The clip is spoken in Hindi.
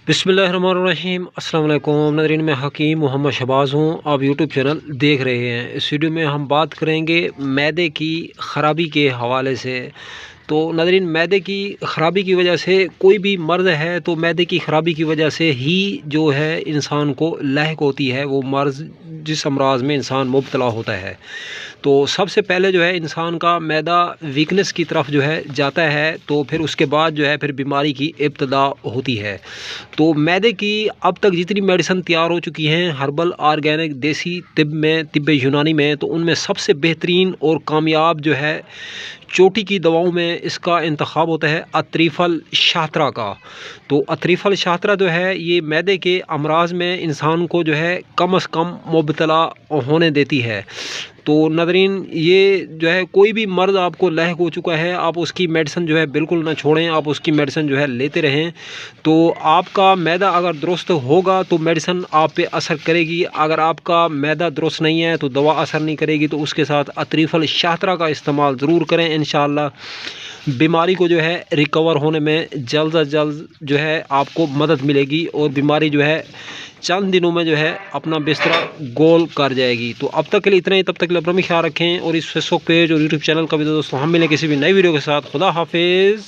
बिस्मिल्लाहिर्रहमानिर्रहीम अस्सलाम वालेकुम नाज़रीन, मैं हकीम मोहम्मद शहबाज़ हूँ। आप यूट्यूब चैनल देख रहे हैं। इस वीडियो में हम बात करेंगे मैदे की ख़राबी के हवाले से। तो नाज़रीन, मैदे की ख़राबी की वजह से कोई भी मर्ज़ है तो मैदे की ख़राबी की वजह से ही जो है इंसान को लाहिक होती है वो मर्ज़, जिस अमराज़ में इंसान मुब्तला होता है। तो सबसे पहले जो है इंसान का मैदा वीकनेस की तरफ जो है जाता है, तो फिर उसके बाद जो है फिर बीमारी की इब्तिदा होती है। तो मैदे की अब तक जितनी मेडिसिन तैयार हो चुकी हैं हर्बल, ऑर्गेनिक, देसी तिब में, तिब्बे यूनानी में, तो उनमें सबसे बेहतरीन और कामयाब जो है चोटी की दवाओं में इसका इंतखाब होता है अतरीफ़ल शाहतरा का। तो अतरीफ़ल शाहतरा जो है ये मैदे के अमराज में इंसान को जो है कम अज़ कम मुब्तला होने देती है। तो नाज़रीन, ये जो है कोई भी मर्ज़ आपको लाहिक हो चुका है, आप उसकी मेडिसिन जो है बिल्कुल ना छोड़ें, आप उसकी मेडिसिन जो है लेते रहें। तो आपका मैदा अगर दुरुस्त होगा तो मेडिसिन आप पे असर करेगी, अगर आपका मैदा दुरुस्त नहीं है तो दवा असर नहीं करेगी। तो उसके साथ अतरीफ़ल शाहतरा का इस्तेमाल ज़रूर करें, इंशाअल्लाह बीमारी को जो है रिकवर होने में जल्द अज़ जल्द जो है आपको मदद मिलेगी और बीमारी जो है चंद दिनों में जो है अपना बिस्तरा गोल कर जाएगी। तो अब तक के लिए इतना ही, तब तक के लिए अपना भी ख्याल रखें और इस फेसबुक पेज और यूट्यूब चैनल का भी दोस्तों हम मिलें किसी भी नई वीडियो के साथ। खुदा हाफिज़।